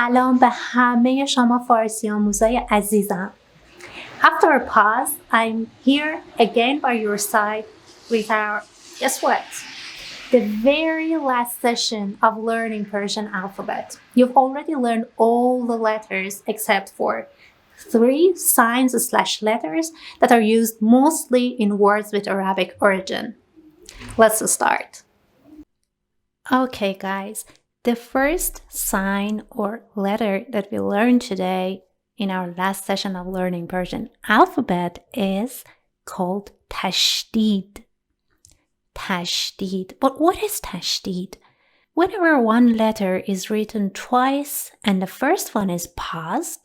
سلام به همه شما فارسی آموزای عزیزم. After a pause, I'm here again by your side with our, guess what? The very last session of learning Persian alphabet. You've already learned all the letters except for 3 signs/letters that are used mostly in words with Arabic origin. Let's start. Okay, guys. The first sign or letter that we learned today in our last session of learning Persian alphabet is called Tashteed. Tashteed. But what is Tashteed? Whenever one letter is written twice and the first one is paused,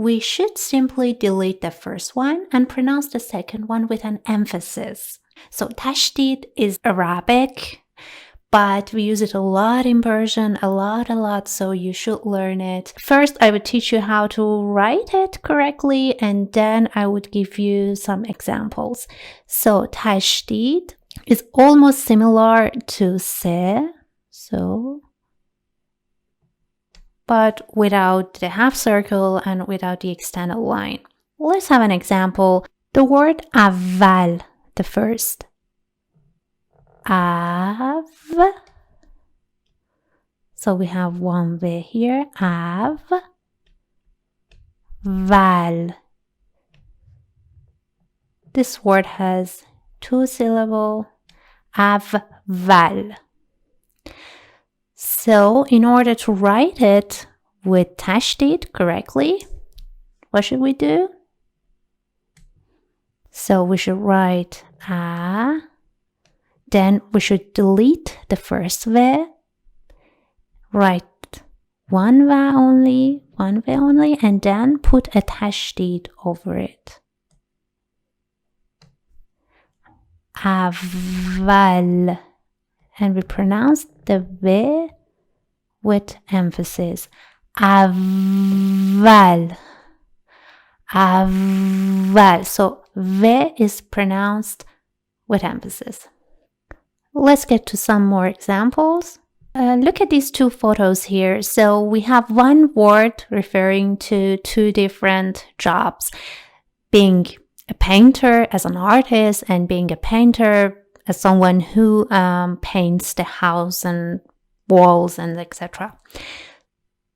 we should simply delete the first one and pronounce the second one with an emphasis. So Tashteed is Arabic, but we use it a lot in Persian, a lot, so you should learn it. First, I would teach you how to write it correctly, and then I would give you some examples. So, Tashteed is almost similar to se, but without the half circle and without the extended line. Let's have an example. The word aval, the first. Av. So we have one V here. Av. Val. This word has 2 syllables. Av. Val. So in order to write it with Tashteed correctly, what should we do? So we should write A. Then we should delete the first V, write one V only, and then put a Tashteed over it. Aval. And we pronounce the V with emphasis. Aval. Aval. So V is pronounced with emphasis. Let's get to some more examples. Look at these 2 photos here. So we have one word referring to 2 different jobs. Being a painter as an artist and being a painter as someone who paints the house and walls and etc.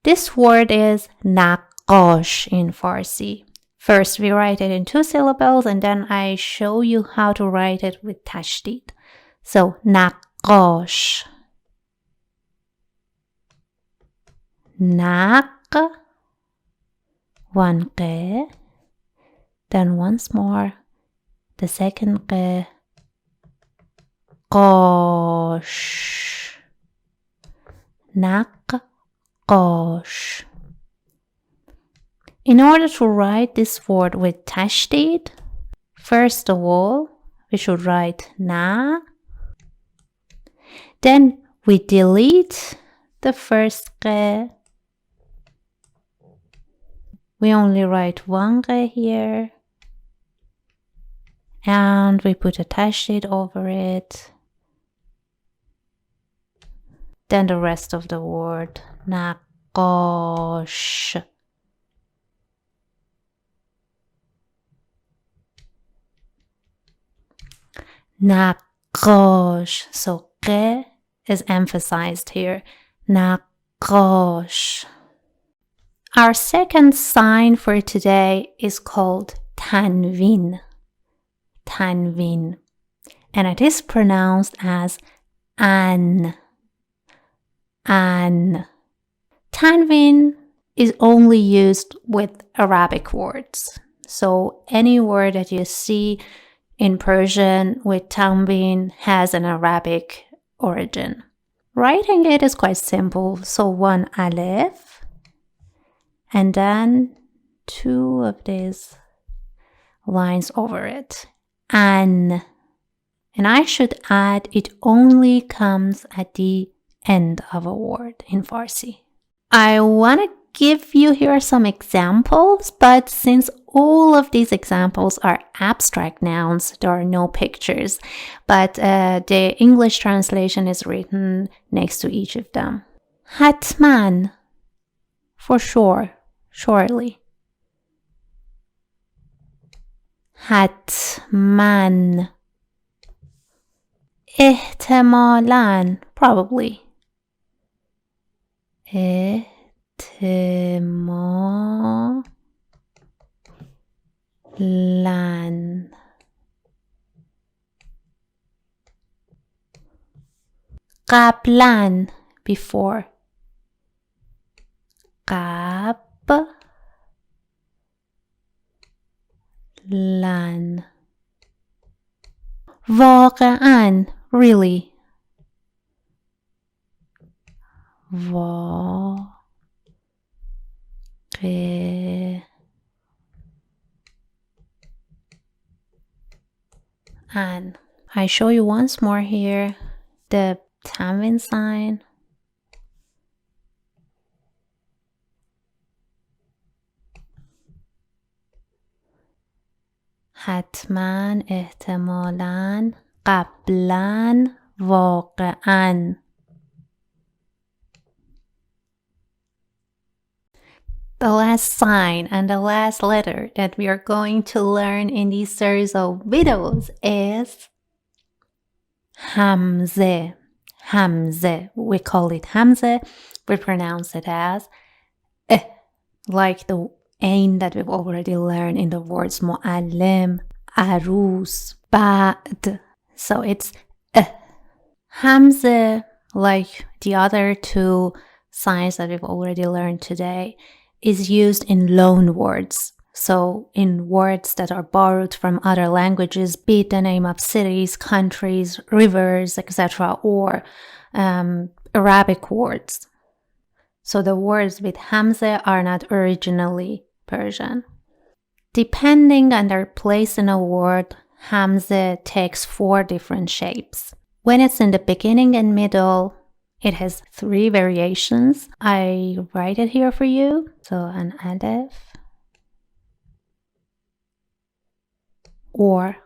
This word is Nakhosh in Farsi. First, we write it in 2 syllables and then I show you how to write it with Tashteed. So, Nakhosh. Nak. One Q. Then once more. The second Q. Qosh. Nakhosh. In order to write this word with Tashteed, first of all, we should write Na. Then we delete the first Q. We only write one Q here. And we put a Tashteed over it. Then the rest of the word. Nakhosh. Nakhosh. So Q is emphasized here. Nakhosh. Our second sign for today is called Tanvin. Tanvin. And it is pronounced as an. An. Tanvin is only used with Arabic words. So any word that you see in Persian with Tanvin has an Arabic origin. Writing it is quite simple. So 1 alif and then 2 of these lines over it. An. And I should add it only comes at the end of a word in Farsi. I want to give you here some examples, but since all of these examples are abstract nouns, there are no pictures, but the English translation is written next to each of them. Hatman. for sure, surely. حتما. احتمالاً, probably. احتمالاً. قبلاً, before. قبلاً. واقعاً, really. واقعاً. I show you once more here the Tanvin sign. حتما احتمالاً قبلاً واقعاً. The last sign and the last letter that we are going to learn in this series of videos is Hamze. Hamze. We call it Hamze. We pronounce it as like the ain that we've already learned in the words mu'allim, arus, ba'd. So it's Hamze, like the other two signs that we've already learned today, is used in loan words. So in words that are borrowed from other languages, be it the name of cities, countries, rivers, etc., or Arabic words. So the words with Hamze are not originally Persian. Depending on their place in a word, Hamze takes 4 different shapes. When it's in the beginning and middle, it has 3 variations. I write it here for you. So an alif, or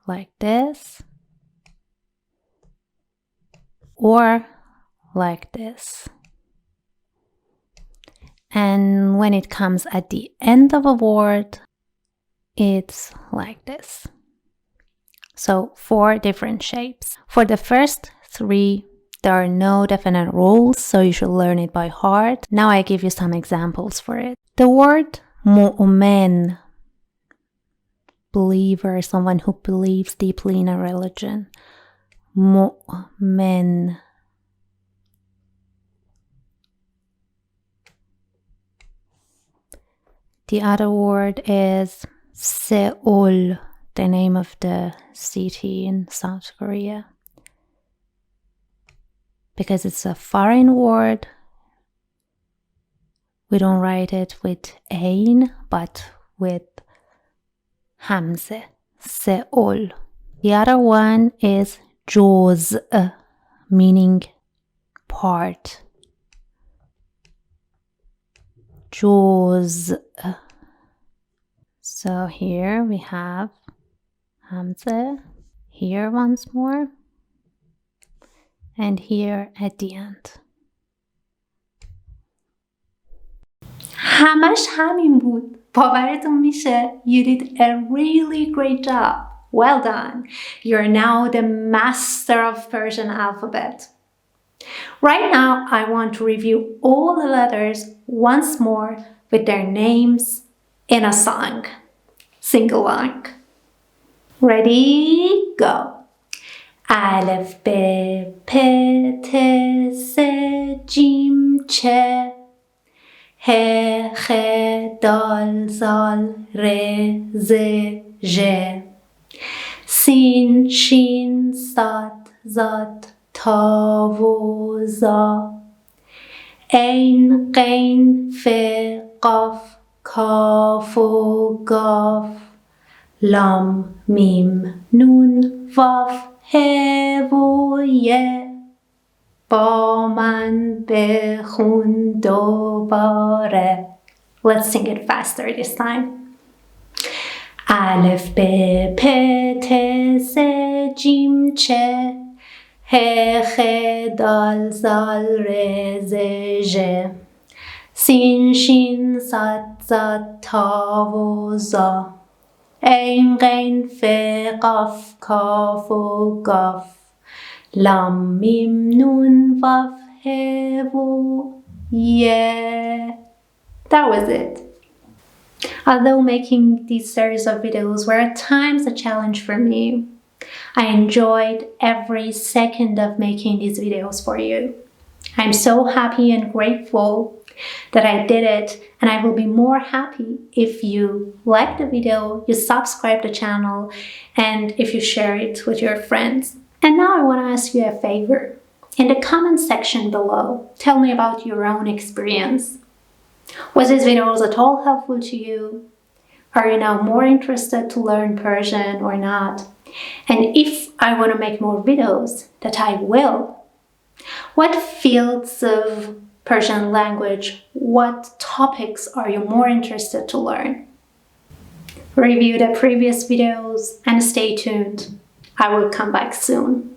like this, or like this. And when it comes at the end of a word, it's like this. So 4 different shapes. For the first 3, there are no definite rules, so you should learn it by heart. Now I give you some examples for it. The word mu'min, believer, someone who believes deeply in a religion. Mu'min. The other word is Seoul, the name of the city in South Korea. Because it's a foreign word, we don't write it with ain, but with Hamze, Seoul. The other one is Joz, meaning part. Joz. So here we have Hamze, here once more, and here at the end. همش همین بود. باورتون میشه؟ You did a really great job. Well done. You're now the master of Persian alphabet. Right now, I want to review all the letters once more with their names in a song. Sing along. Ready? Go. Alef, be, pe, te, se, jim, che. He, he, dal, zal, re, ze, je. Sin, shin, sat, zat, ta, و za. Ain, qain, fe, qaf, kaf و gaf. لام میم نون واف ه و ی. با من بخون دوباره. Let's sing it faster this time. الف ب پ ت س جیم چه. ه خ دال زال ر ز ژ. سین شین صاد زاد تا و زا عین غین ف قاف کاف و گاف لام میم نون واو ه و يه. That was it. Although making these series of videos were at times a challenge for me, I enjoyed every second of making these videos for you. I'm so happy and grateful that I did it, and I will be more happy if you like the video, you subscribe the channel, and if you share it with your friends. And now I want to ask you a favor. In the comment section below, tell me about your own experience. Was this video at all helpful to you? Are you now more interested to learn Persian or not? And if I want to make more videos, that I will, what fields of Persian language, what topics are you more interested to learn? Review the previous videos and stay tuned. I will come back soon.